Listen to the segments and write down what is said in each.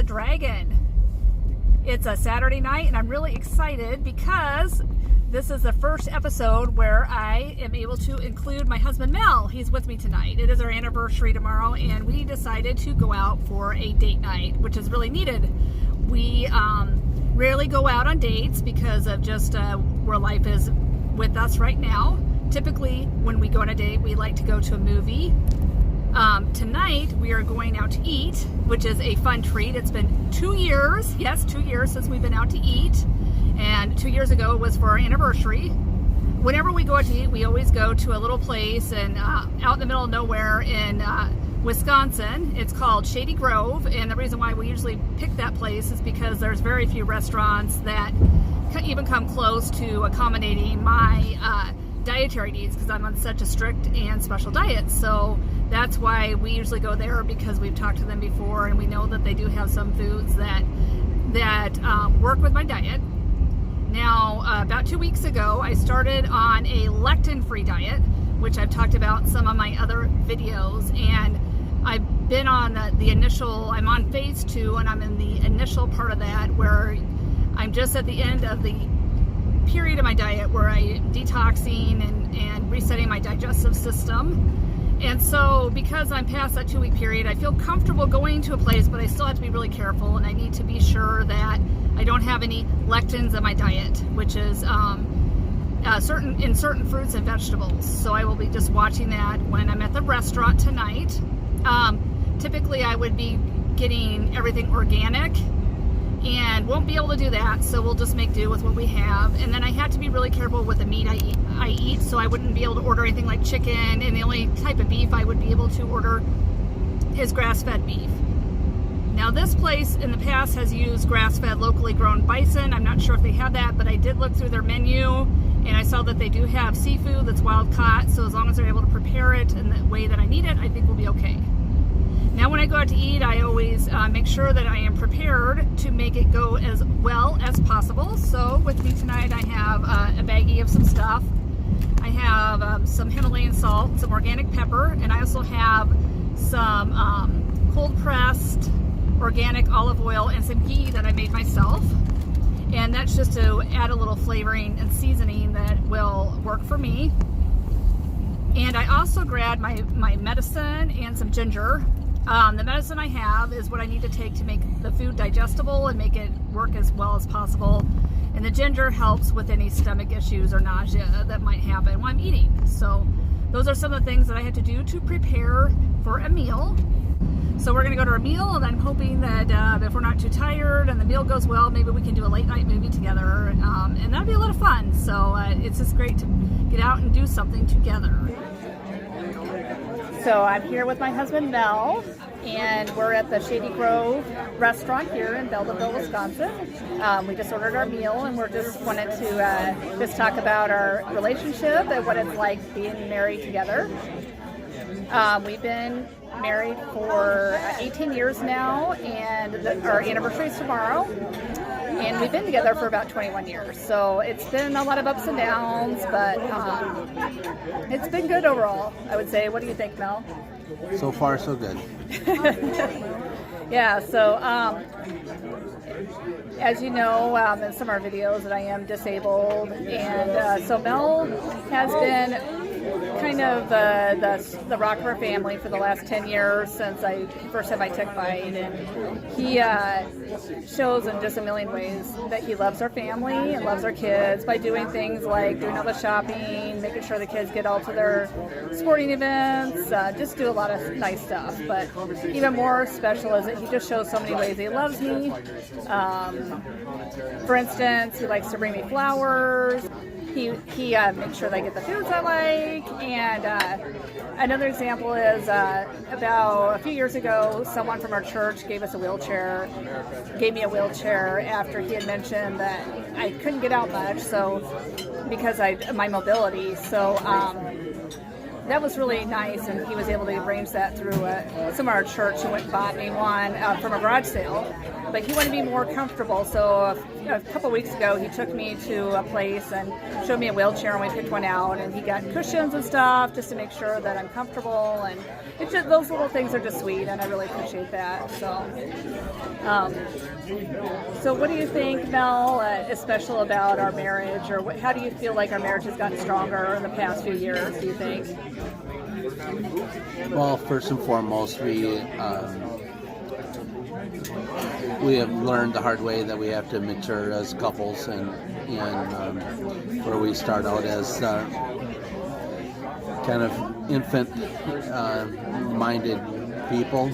Dragon. It's a Saturday night and I'm really excited because this is the first episode where I am able to include my husband Mel. He's with me tonight. It is our anniversary tomorrow and we decided to go out for a date night, which is really needed. We rarely go out on dates because of just where life is with us right now. Typically when we go on a date we like to go to a movie. Tonight we are going out to eat, which is a fun treat. It's been 2 years, yes, 2 years since we've been out to eat, and 2 years ago was for our anniversary. Whenever we go out to eat, we always go to a little place and out in the middle of nowhere in Wisconsin. It's called Shady Grove, and the reason why we usually pick that place is because there's very few restaurants that even come close to accommodating my dietary needs because I'm on such a strict and special diet. So that's why we usually go there, because we've talked to them before and we know that they do have some foods that work with my diet. Now, about 2 weeks ago, I started on a lectin-free diet, which I've talked about in some of my other videos, and I've been on I'm on phase 2, and I'm in the initial part of that where I'm just at the end of the period of my diet where I'm detoxing and resetting my digestive system. And so because I'm past that 2 week period, I feel comfortable going to a place, but I still have to be really careful, and I need to be sure that I don't have any lectins in my diet, which is in certain fruits and vegetables. So I will be just watching that when I'm at the restaurant tonight. Typically I would be getting everything organic and won't be able to do that, so we'll just make do with what we have. And then I had to be really careful with the meat I eat, so I wouldn't be able to order anything like chicken, and the only type of beef I would be able to order is grass-fed beef. Now this place in the past has used grass-fed locally grown bison. I'm not sure if they have that, but I did look through their menu and I saw that they do have seafood that's wild caught, so as long as they're able to prepare it in the way that I need it, I think we'll be okay. Now when I go out to eat, I always make sure that I am prepared to make it go as well as possible. So with me tonight I have a baggie of some stuff. I have some Himalayan salt, some organic pepper, and I also have some cold pressed organic olive oil and some ghee that I made myself. And that's just to add a little flavoring and seasoning that will work for me. And I also grabbed my medicine and some ginger. The medicine I have is what I need to take to make the food digestible and make it work as well as possible. And the ginger helps with any stomach issues or nausea that might happen while I'm eating. So those are some of the things that I had to do to prepare for a meal. So we're going to go to our meal, and I'm hoping that if we're not too tired and the meal goes well, maybe we can do a late night movie together, and that'd be a lot of fun. So it's just great to get out and do something together. So I'm here with my husband Mel, and we're at the Shady Grove restaurant here in Belleville, Wisconsin. We just ordered our meal, and we're just wanted to just talk about our relationship and what it's like being married together. We've been married for 18 years now, and our anniversary is tomorrow. And we've been together for about 21 years. So it's been a lot of ups and downs, but it's been good overall, I would say. What do you think, Mel? So far, so good. Yeah, so as you know, in some of our videos that I am disabled, and so Mel has been kind of the rock of our family for the last 10 years since I first had my tick bite, and he shows in just a million ways that he loves our family and loves our kids by doing things like doing all the shopping, making sure the kids get all to their sporting events, just do a lot of nice stuff. But even more special is that he just shows so many ways he loves me. For instance, he likes to bring me flowers. He makes sure that I get the foods I like. And another example is about a few years ago, someone from our church gave me a wheelchair after he had mentioned that I couldn't get out much, so because my mobility. So that was really nice, and he was able to arrange that through some of our church who went and bought me one from a garage sale. but he wanted to be more comfortable. So a couple weeks ago, he took me to a place and showed me a wheelchair, and we picked one out, and he got cushions and stuff just to make sure that I'm comfortable. And it's just, those little things are just sweet, and I really appreciate that. So what do you think, Mel, is special about our marriage, or how do you feel like our marriage has gotten stronger in the past few years, do you think? Well, first and foremost, we have learned the hard way that we have to mature as couples, and where we start out as kind of infant-minded people,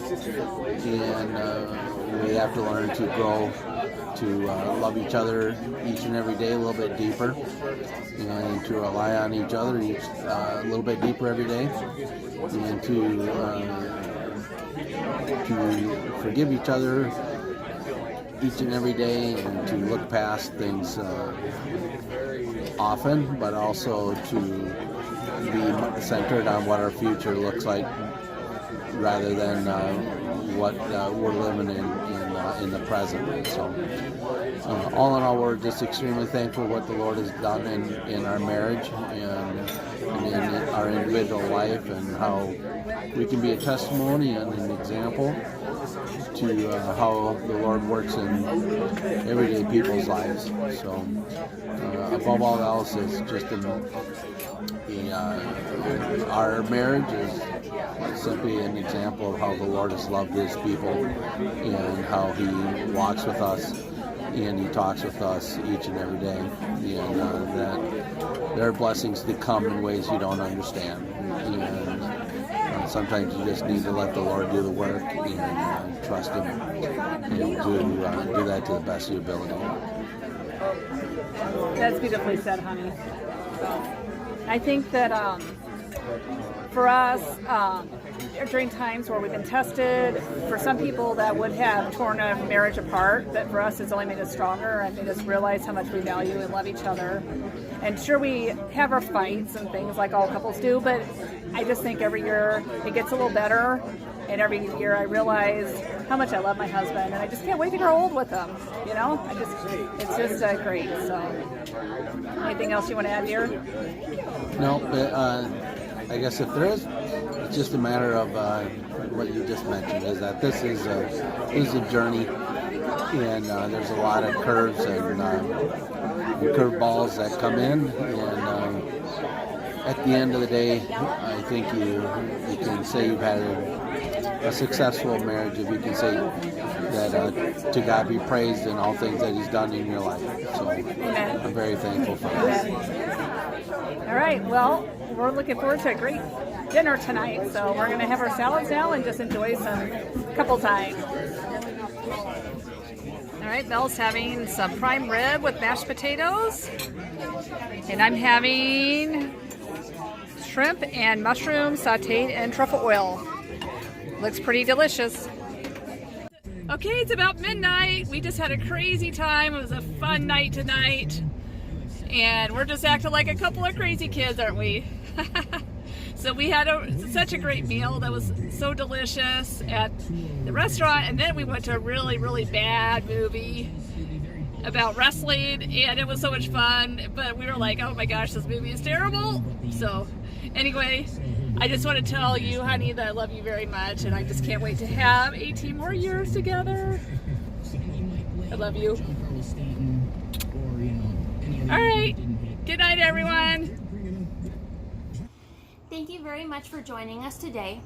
and we have to learn to grow to love each other each and every day a little bit deeper, and to rely on each other a little bit deeper every day, and to forgive each other each and every day, and to look past things often, but also to be centered on what our future looks like rather than what we're living in the present. So all in all, we're just extremely thankful what the Lord has done in our marriage and in our individual life, and how we can be a testimony and an example to how the Lord works in everyday people's lives. So above all else, is just our marriage is simply an example of how the Lord has loved His people, and how He walks with us and He talks with us each and every day, and that there are blessings that come in ways you don't understand, and sometimes you just need to let the Lord do the work and trust Him, and do that to the best of your ability. That's beautifully said, honey. I think that for us, during times where we've been tested, for some people that would have torn a marriage apart, that for us it's only made us stronger and made us realize how much we value and love each other. And sure, we have our fights and things like all couples do, but I just think every year it gets a little better, and every year I realize how much I love my husband, and I just can't wait to grow old with him. You know, it's just great. So, anything else you want to add, dear? No, but I guess if there is, it's just a matter of what you just mentioned, is that this is a journey, and there's a lot of curves and curveballs that come in, and at the end of the day, I think you can say you've had a successful marriage if you can say that to God be praised in all things that He's done in your life. So I'm very thankful for that. All right, well, we're looking forward to a great dinner tonight, so we're going to have our salads now and just enjoy some couple time. All right, Mel's having some prime rib with mashed potatoes, and I'm having shrimp and mushrooms sauteed in truffle oil. Looks pretty delicious. Okay, it's about midnight. We just had a crazy time. It was a fun night tonight. And we're just acting like a couple of crazy kids, aren't we? So we had such a great meal that was so delicious at the restaurant. And then we went to a really, really bad movie about wrestling. And it was so much fun. But we were like, oh my gosh, this movie is terrible. So anyway, I just want to tell you, honey, that I love you very much, and I just can't wait to have 18 more years together. I love you. All right. Good night, everyone. Thank you very much for joining us today.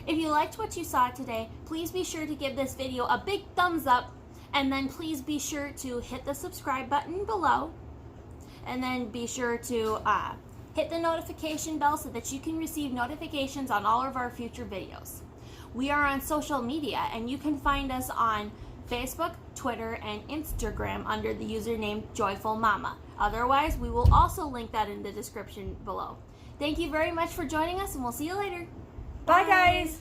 If you liked what you saw today, please be sure to give this video a big thumbs up, and then please be sure to hit the subscribe button below, and then be sure to hit the notification bell so that you can receive notifications on all of our future videos. We are on social media, and you can find us on Facebook, Twitter, and Instagram under the username Joyful Mama. Otherwise, we will also link that in the description below. Thank you very much for joining us, and we'll see you later. Bye, guys.